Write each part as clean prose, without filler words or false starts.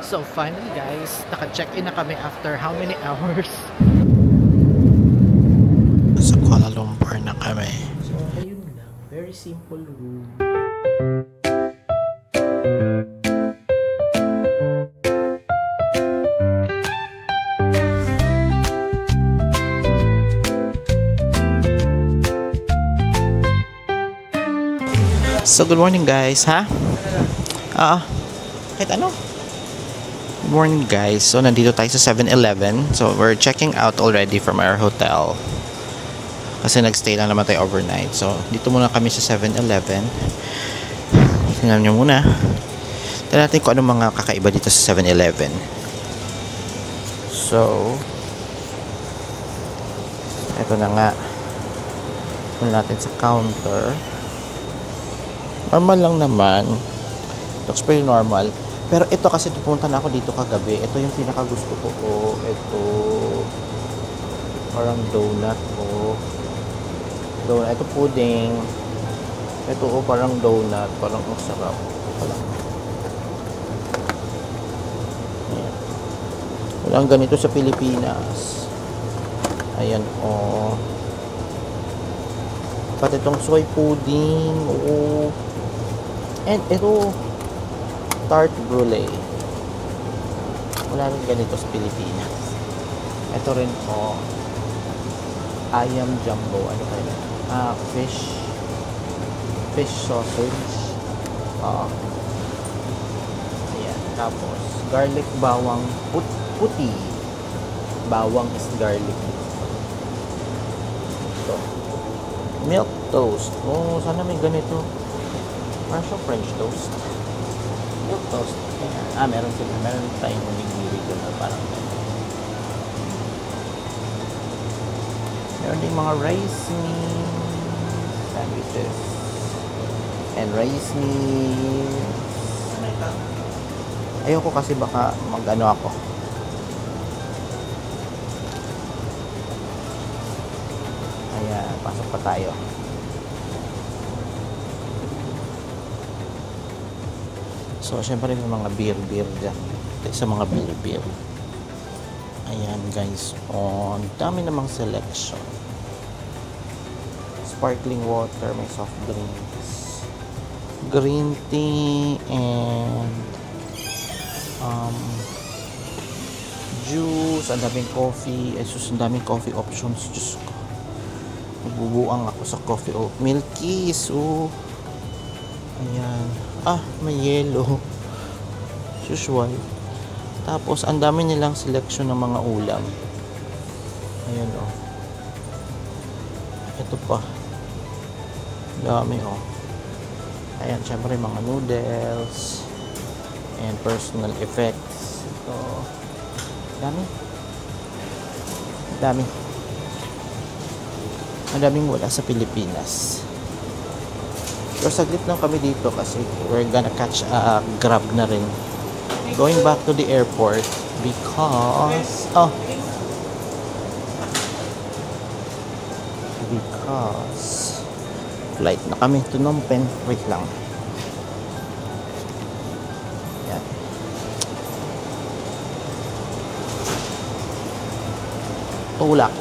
So finally guys, naka-check-in na kami after how many hours? Sa Kuala Lumpur na kami. So ayun lang, very simple room. So good morning guys, ha? Kahit ano? Good morning guys. So nandito tayo sa 7-Eleven. So we're checking out already from our hotel. Kasi nagstay lang naman tayo overnight. So dito muna kami sa 7-Eleven. Tingnan nyo muna. Tingnan natin kung anong mga kakaiba dito sa 7-Eleven. So eto na nga. Tingnan natin sa counter. Normal lang naman. Looks pretty normal. Pero ito kasi pupunta na ako dito kagabi. Ito yung pinaka gusto ko. Ito parang donut donut. Ito pudding. Ito parang donut. Parang ang sarap. Walang ganito sa Pilipinas. Ayan pati itong soy pudding. And ito tart brulee. Wala rin ganito sa Pilipinas. Ito rin ayam jumbo. Ano kaya? Fish sausage. Ayan. Tapos garlic bawang puti. Bawang is garlic. Ito. Milk toast. Sana may ganito. Parang siya French toast. Milk toast. Ayan. Meron sila. Meron tayong umigiri doon na parang meron din mga rice meals, sandwiches, and rice meals. Ayoko kasi baka mag-ano ako. Ayan. Pasok pa tayo. So, syempre may mga beer dyan. Sa mga beer. Ayan, guys. Ang dami namang selection. Sparkling water, may soft drinks. Green tea, and juice. Ang daming coffee. Ang daming coffee options. Diyos ko. Magbubuang ako sa coffee. Milkies. Ayan. May yellow. Usual. Tapos, ang dami nilang selection ng mga ulam. Ayan, Ito pa. Dami, Ayan, syempre, mga noodles. And personal effects. Ito. Dami. Madaming wala sa Pilipinas. So, saglit lang kami dito kasi we're gonna catch a Grab na rin. Going back to the airport because flight na kami to Phnom Penh. Wait lang. Yan. Tulak.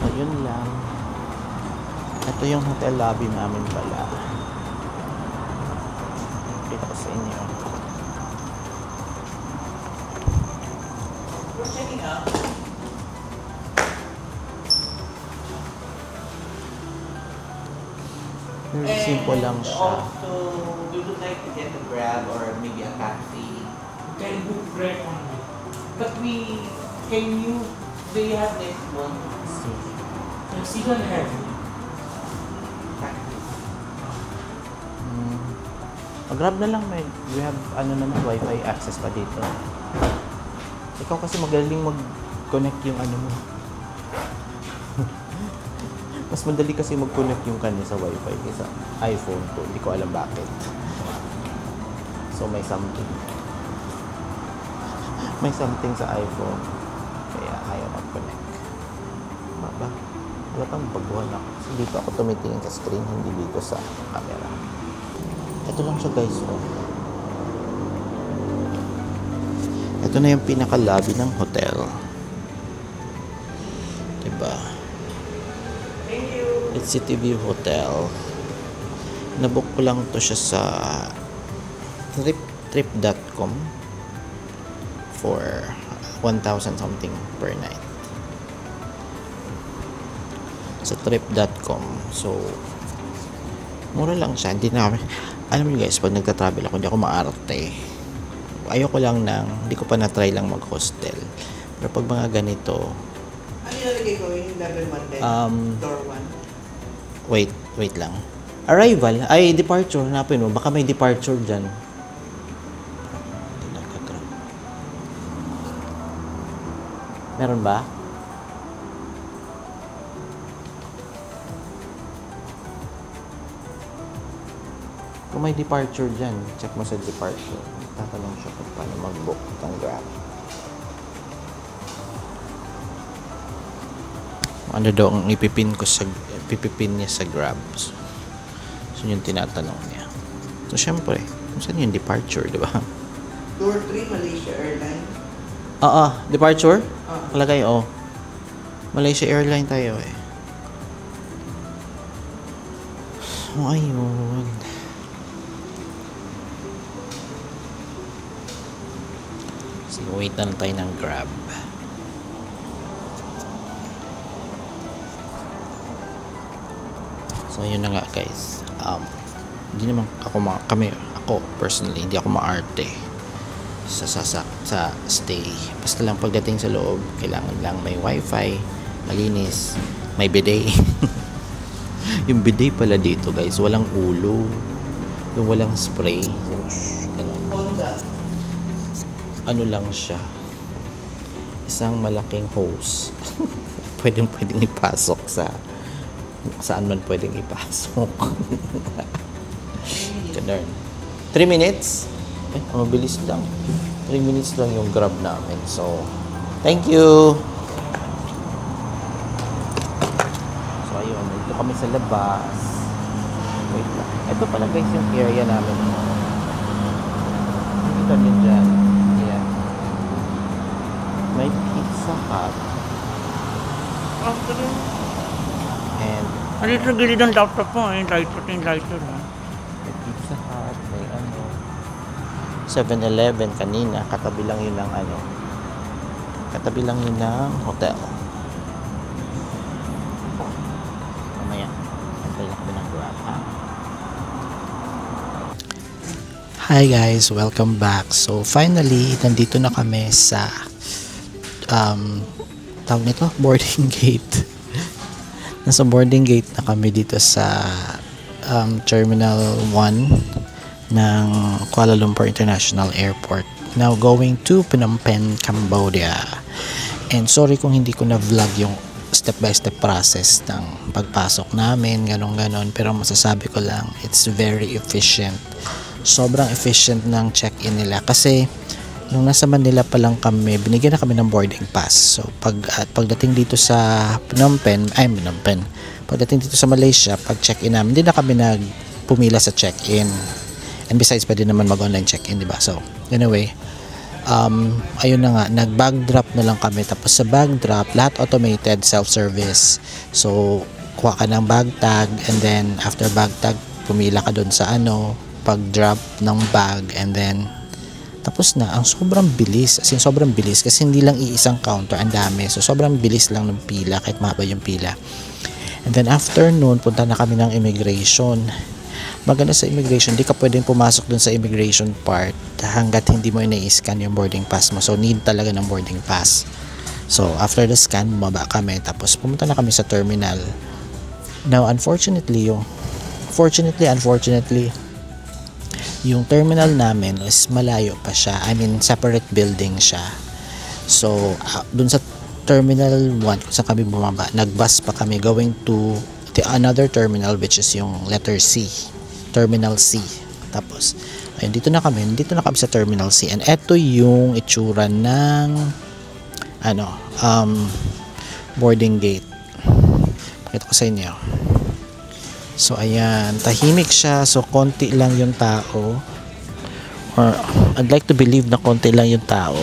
So, yun lang. Ito yung hotel lobby namin pala. Kita ko sa inyo. We're checking out. Very simple lang siya. Also, we would like to get a Grab or maybe a taxi. Can book Grab only. But do you have next one? Taxi don't have. Grab na lang, we have Wi-Fi access pa dito. Ikaw kasi magaling mag-connect yung mo. Mas madali kasi mag-connect yung kanya sa Wi-Fi kaysa iPhone ko. Hindi ko alam bakit. So may something sa iPhone. Kaya ayaw mag-connect. Latang baguhan ako. Kasi dito ako tumitingin sa screen, hindi dito sa camera. Ito lang siya guys. Oh. Ito na yung pinaka-lobby ng hotel. Diba? It's City View Hotel. Nabook ko lang to siya sa trip.com for 1,000 something per night. Sa trip.com. So, mura lang siya. Hindi na kami, alam niyo guys, pag nagta-travel ako, hindi ako maarte. Ayoko lang hindi ko pa na-try lang mag-hostel. Pero pag mga ganito, Ano yung nalagay ko? Yung level 1 din? Door 1? wait lang. Arrival, ay departure, hanapin mo. Baka may departure dyan. Meron ba? Kung may departure dyan, check mo sa departure. Tatanong siya kung paano mag-book ng Grab. Ano daw ang ipipin niya sa Grab. So yung tinatanong niya. So syempre, kung saan yung departure, di ba? Door 3, Malaysia Airlines. Departure? Oo. Kalagay, Malaysia Airline tayo eh. So ayun. So wait na lang tayo ng Grab. So yun na nga guys. Hindi naman ako personally hindi ako maarte sa stay. Basta lang pagdating sa loob, kailangan lang may wifi, malinis, may bidet. Yung bidet pala dito guys, walang ulo. Yung walang spray. Ano lang siya. Isang malaking hose. pwedeng ipasok saan man pwedeng ipasok. Ganun. 3 minutes? Mabilis lang. 3 minutes lang yung Grab namin. So, thank you! So, ayun. Dito kami sa labas. Wait lang. Ito pala guys yung area namin. Nakita nyo dyan. Yan. May Pizza Hut. And Dito sa gilid ng laptop mo, yung lighter, may Pizza Hut, may 7-Eleven kanina, katabi lang yun ng hotel. Mamaya, antay lang kami ng Grab. Hi guys, welcome back. So finally, nandito na kami sa tawag nito, boarding gate. Nasa boarding gate na kami dito sa Terminal 1 ng Kuala Lumpur International Airport. Now going to Phnom Penh, Cambodia. And sorry kung hindi ko na vlog yung step by step process ng pagpasok namin, ganon. Pero masasabi ko lang, it's very efficient. Sobrang efficient ng check-in nila. Kasi nung nasa Manila pa lang kami, binigyan na kami ng boarding pass. So pagdating dito sa Phnom Penh, pagdating dito sa Malaysia, pag check-in namin, hindi na kami pumila sa check-in. And besides, pwede naman mag-online check-in, di ba? So, anyway, ayun na nga, nag-bag drop na lang kami. Tapos sa bag drop, lahat automated, self-service. So, kuha ka ng bag tag, and then after bag tag, pumila ka dun sa pag-drop ng bag, and then tapos na. Ang sobrang bilis, as in sobrang bilis, kasi hindi lang iisang counter, ang dami. So sobrang bilis lang ng pila, kahit mahaba yung pila. And then after noon, punta na kami ng immigration. Maganda sa immigration, di ka pwedeng pumasok dun sa immigration part hanggat hindi mo ina-scan yung boarding pass mo. So need talaga ng boarding pass. So after the scan, bumaba kami, tapos pumunta na kami sa terminal. Now unfortunately, yung terminal namin is malayo pa siya. I mean, separate building siya. So, dun sa Terminal 1, kung saan kami bumaba, nag-bus pa kami going to another terminal, which is yung letter C. Terminal C. Tapos, ayun, dito na kami sa Terminal C. And eto yung itsura ng boarding gate. Pakita ko sa inyo. So ayan, tahimik siya. So konti lang yung tao. Or I'd like to believe na konti lang yung tao.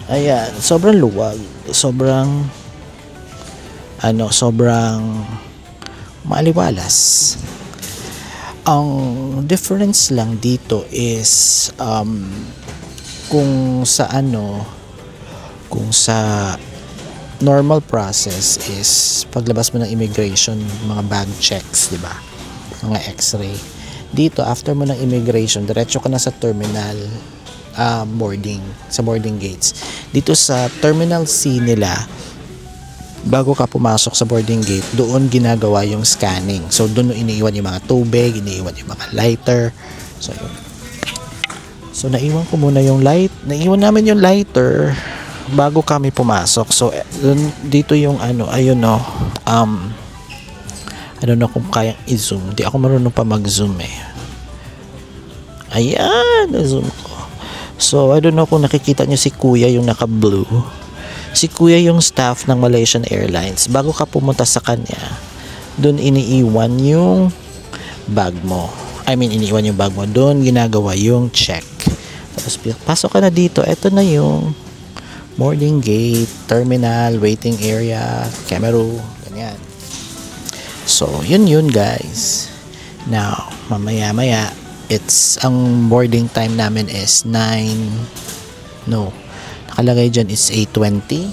Ayan, sobrang luwag. Sobrang maaliwalas. Ang difference lang dito is kung sa normal process is paglabas mo ng immigration, mga bag checks, di ba? Mga x-ray. Dito, after mo ng immigration, diretso ka na sa terminal boarding, sa boarding gates. Dito sa Terminal C nila, bago ka pumasok sa boarding gate, doon ginagawa yung scanning. So, doon iniiwan yung mga tubig, iniiwan yung mga lighter. So, yun. So, naiwan ko muna yung naiwan namin yung lighter bago kami pumasok. So, dito yung I don't know kung kayang i-zoom. Hindi ako marunong pa mag-zoom eh. Ayan, na-zoom ko. So, I don't know kung nakikita nyo si Kuya yung naka-blue. Si Kuya yung staff ng Malaysian Airlines. Bago ka pumunta sa kanya, doon iniiwan yung bag mo. Iniiwan yung bag mo. Doon ginagawa yung check. Tapos, pasok ka na dito. Ito na yung boarding gate, terminal, waiting area, camera, ganyan. So, yun guys. Now, mamaya-maya, ang boarding time namin is nakalagay dyan is 8:20.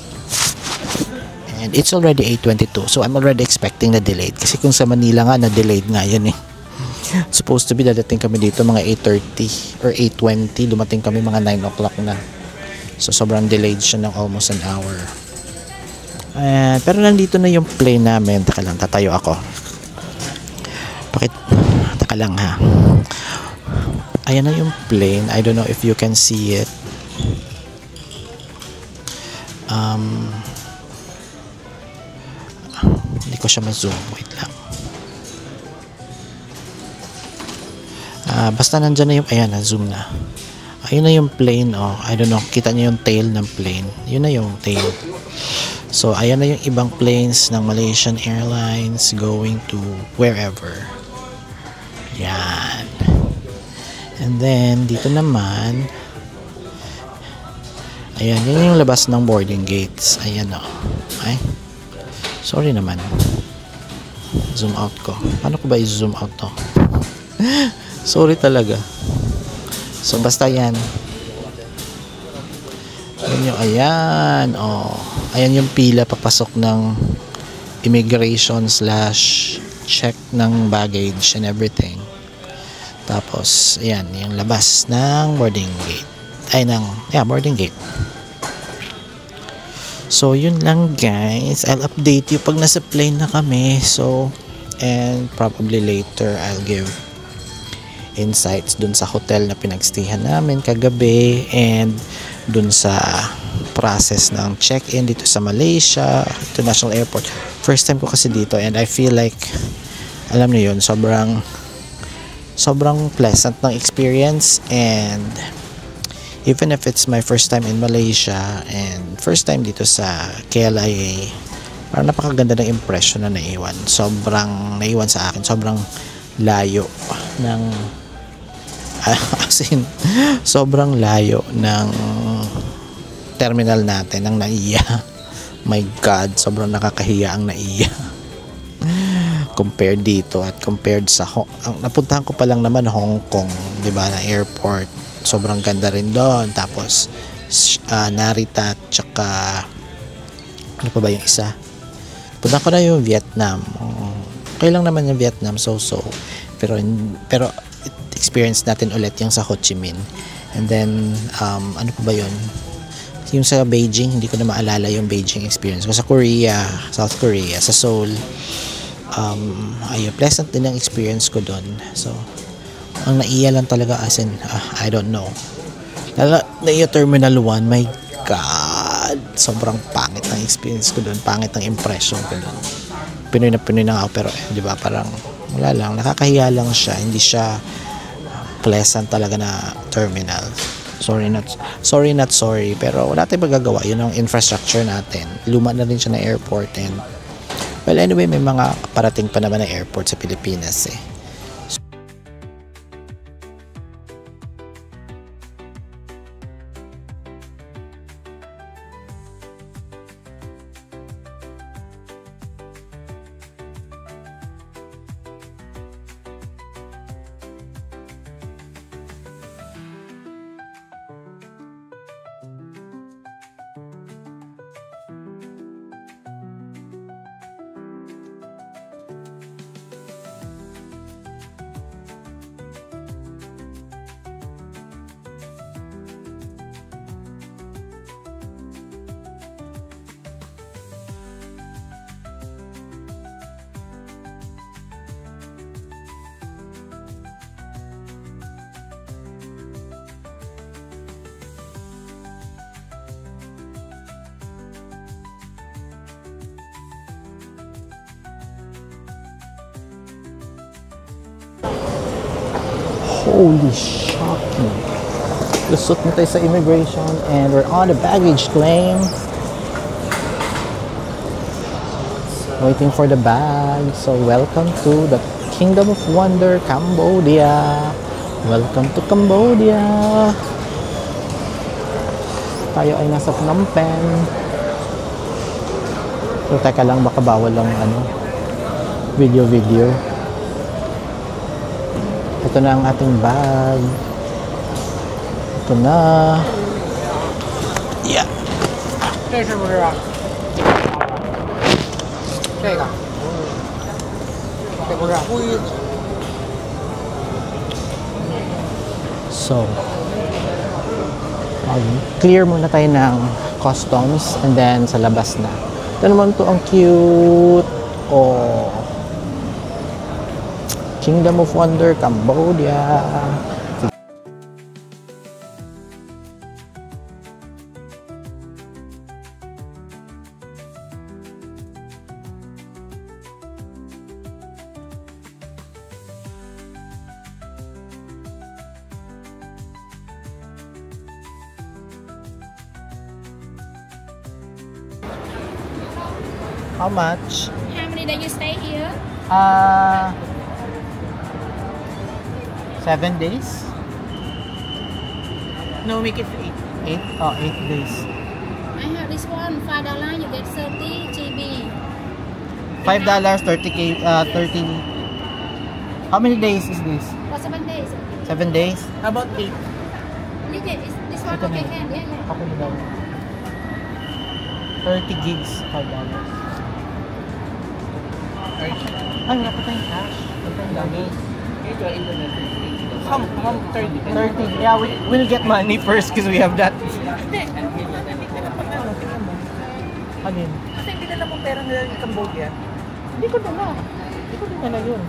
And it's already 8:22. So, I'm already expecting na delayed. Kasi kung sa Manila nga, na-delayed nga yun eh. Supposed to be, dadating kami dito mga 8:30 or 8:20. Dumating kami mga 9 o'clock na. So, sobrang delayed siya ng almost an hour. Pero nandito na yung plane namin. Taka lang, tatayo ako. Taka lang ha. Ayan na yung plane. I don't know if you can see it. Hindi ko siya ma-zoom. Wait lang. Basta nandyan na yung... Ayan, na-zoom na. Ayun na yung plane, I don't know, kita niyo yung tail ng plane. Yun na yung tail. So, ayan na yung ibang planes ng Malaysian Airlines going to wherever. Yan. And then, dito naman, ayan, yun yung labas ng boarding gates. Ayan Ay, sorry naman. Zoom out ko. Paano ko ba i-zoom out to? Sorry talaga. So, basta yan. Ayan. Ayan yung pila papasok ng immigration / check ng baggage and everything. Tapos, ayan, yung labas ng boarding gate. Boarding gate. So, yun lang guys. I'll update you pag nasa plane na kami. So, and probably later I'll give insights dun sa hotel na pinagstayhan namin kagabi and dun sa process ng check-in dito sa Malaysia International Airport. First time ko kasi dito and I feel like, alam niyo yun, sobrang pleasant ng experience. And even if it's my first time in Malaysia and first time dito sa KLIA, parang napakaganda ng impression na naiwan. Sobrang naiwan sa akin. Sobrang layo ng sobrang layo ng terminal natin, ng NAIA. My God, sobrang nakakahiya ang NAIA compared dito at compared sa napuntahan ko pa lang naman Hong Kong, di ba, na airport. Sobrang ganda rin doon. Tapos Narita, tsaka ano pa ba yung isa? Punta ko na yung Vietnam. Okay lang naman yung Vietnam, pero experience natin ulit yung sa Ho Chi Minh. And then ano pa ba yun? Yung sa Beijing, hindi ko na maalala yung Beijing experience ko. Sa Korea, South Korea, sa Seoul, pleasant din ang experience ko doon. So, ang naiya lang talaga as in, I don't know. Naiya Terminal 1, my God, sobrang pangit ng experience ko doon. Pangit ng impression ko doon. Pinoy na ako, pero di ba, parang wala lang, nakakahiya lang siya. Hindi siya pleasant talaga na terminal. Sorry, pero wala tayong magagawa. Yun ang infrastructure natin. Luma na rin siya na airport and Well, anyway, may mga parating pa naman ng airport sa Pilipinas eh. Holy shocking. Lusot na tayo sa immigration and we're on the baggage claim. Waiting for the bag. So welcome to the Kingdom of Wonder, Cambodia. Welcome to Cambodia. Tayo ay nasa Phnom Penh. So teka lang, baka bawal lang video. Ito na ang ating bag. Ito na. Yeah. So, clear muna tayo ng customs and then sa labas na. Ito naman to ang cute. Oh. Kingdom of Wonder, Cambodia. How much? How many days you stay here? 7 days? No, make it 8. 8? Oh, 8 days. I have this one, $5, you get 30 GB. $5, 30k, 30. How many days is this? For 7 days. 7 days? How about 8? This one Ito okay, na. can, yeah. Okay na daw. 30 gigs, $5. Ay, wala pa tayong cash. Wala tayong lagi. How 30? 30. Yeah, we'll get money first because we have that. Ano yun? Kasi hindi na lang pera nila ng Cambodia. Hindi ko dala yun.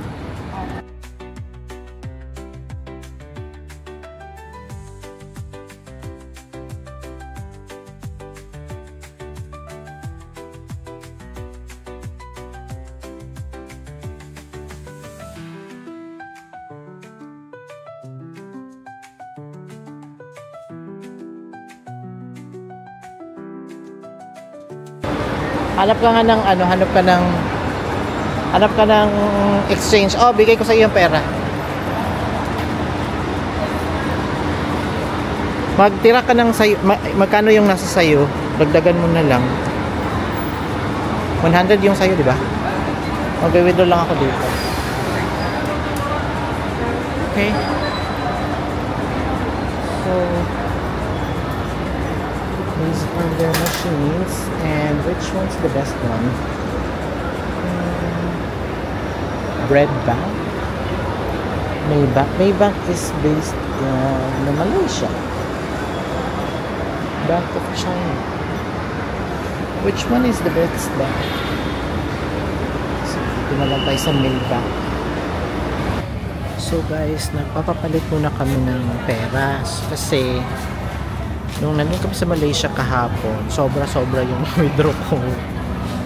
Hanap ka ng exchange. Oh, bigay ko sa iyo yung pera. Magtira ka ng sayo, magkano yung nasa sayo, dagdagan mo na lang. 100 yung sayo, di ba? Mag-withdraw lang ako dito. Okay. So, these are their machines, and which one's the best one? Bread Bank. Maybank is based in Malaysia. Bank of China. Which one is the best bank? So, dito na lang tayo sa Maybank. So guys, nagpapapalit muna kami ng pera kasi nung nandun kami sa Malaysia kahapon, sobra-sobra yung withdraw ko.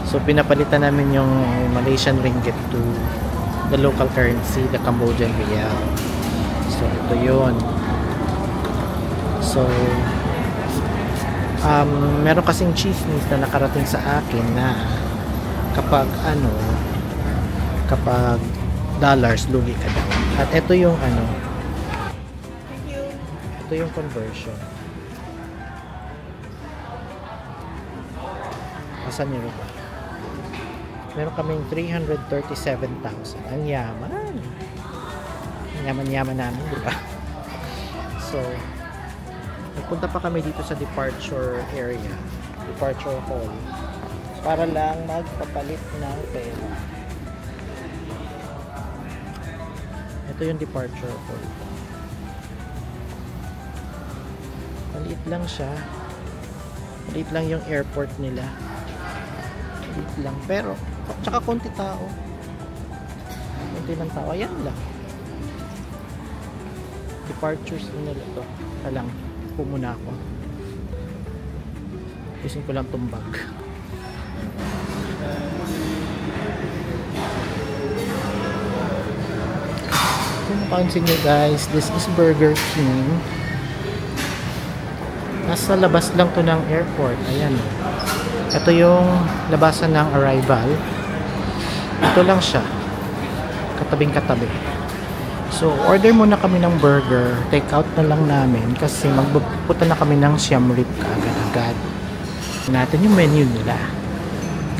So pinapalitan namin yung Malaysian ringgit to the local currency, the Cambodian rial. So ito yun. So meron kasing chismis na nakarating sa akin na kapag kapag dollars, lugi ka daw. At ito yung Thank you. ito yung conversion. Asan yun ba? Meron kaming 337,000. Ang yaman. Ang yaman-yaman namin, di ba? So, nagpunta pa kami dito sa departure area. Departure hall. Para lang magpapalit ng pera. Ito yung departure hall. Maliit lang siya. Maliit lang yung airport nila. Maliit lang. Pero, tsaka konti tao. Konti ng tao. Ayan lang. Departures nila to. Talang, pumuna ako. Gusto ko lang tumbag. Kung napansin nyo guys, this is Burger King. Nasa labas lang to ng airport. Ayan. Ito yung labasan ng arrival. Ito lang siya. Katabing katabi. So, order muna kami ng burger. Take out na lang namin kasi magpupunta na kami ng Siem Reap agad-agad. Natin yung menu nila.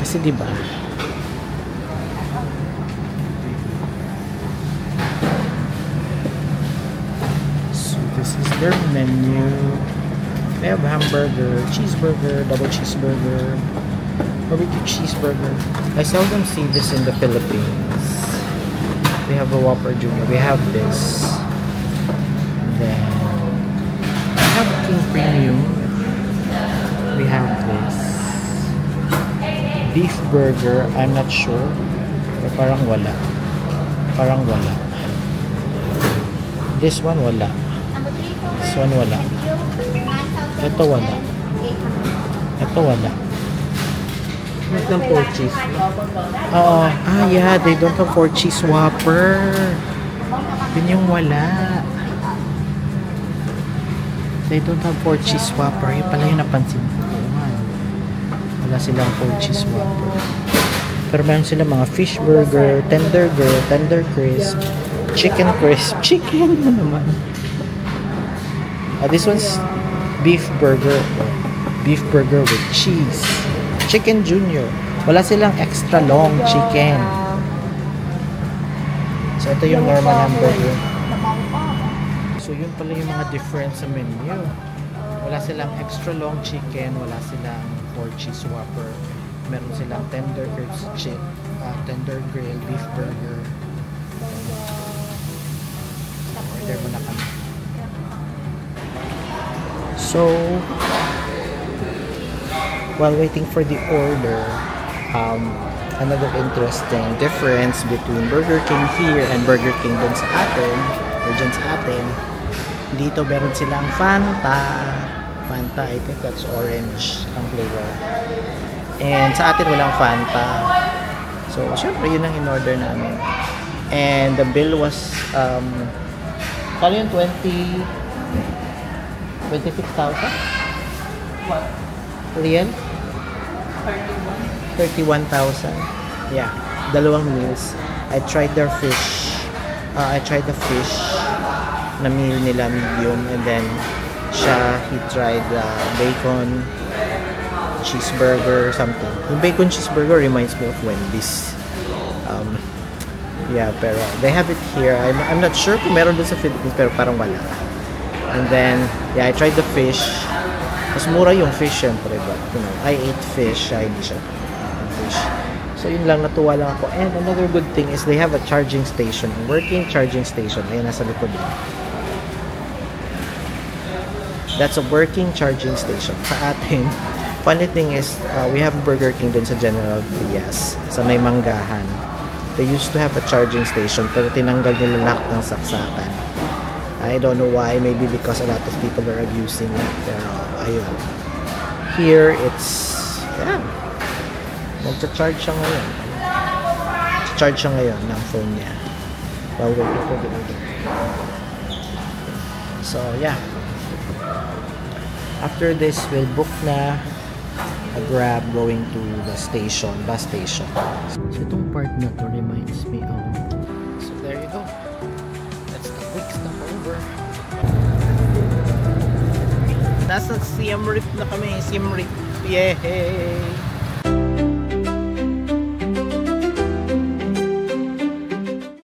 Kasi 'di ba? So, this is their menu. They have hamburger, cheeseburger, double cheeseburger, barbecue cheeseburger. I seldom see this in the Philippines. We have a Whopper Junior. We have this. Then we have King Premium. We have this. Beef burger. I'm not sure. Pero parang wala. Parang wala. This one wala. This one wala. Ito wala. Ito wala. Meron ng 4 cheese. Oo. Ah, yeah. They don't have 4 cheese Whopper. Yun yung wala. They don't have 4 cheese Whopper. Yun pala yung napansin ko. Wala silang 4 cheese Whopper. Pero meron sila mga fish burger, tender crisp, chicken crisp. Chicken na naman. This one's beef burger. Beef burger with cheese. Chicken Junior. Wala silang extra long chicken. So, ito yung normal hamburger. So, yun pala yung mga difference sa menu. Wala silang extra long chicken. Wala silang 4 cheese Whopper. Meron silang tender grill beef burger. Order mo na kami. So, while waiting for the order, another interesting difference between Burger King here and Burger King dun sa atin, or dyan sa atin, dito meron silang Fanta. Fanta, I think that's orange ang flavor. And sa atin walang Fanta. So, syempre yun ang in-order namin. And the bill was, kala yun 26,000? What? Real? 31,000. Yeah. Dalawang meals. I tried their fish. I tried the fish na meal nila medium, and then he tried bacon cheeseburger something. Yung bacon cheeseburger reminds me of Wendy's. Yeah, pero they have it here. I'm not sure kung meron dun sa Philippines, pero parang wala. And then, yeah, I tried the fish. Mas mura yung fish, syempre, but, I ate fish, hindi siya fish. So, yun lang, natuwa lang ako. And another good thing is they have a charging station, a working charging station. Ayan, nasa likod din. That's a working charging station. Sa atin, funny thing is, we have Burger King dun sa General Trias, sa may Manggahan. They used to have a charging station, pero tinanggal nila lahat ng saksakan. I don't know why, maybe because a lot of people are abusing it, pero ayun. Here, it's, yeah, magcha-charge siya ngayon. Charge siya ngayon ng phone niya. While waiting for the order. So, yeah. After this, we'll book na a grab going to the station, bus station. So itong part na to reminds me of, so there you go. That's the quick stopover. Nasa Siem Reap na kami, Siem Reap. Yay!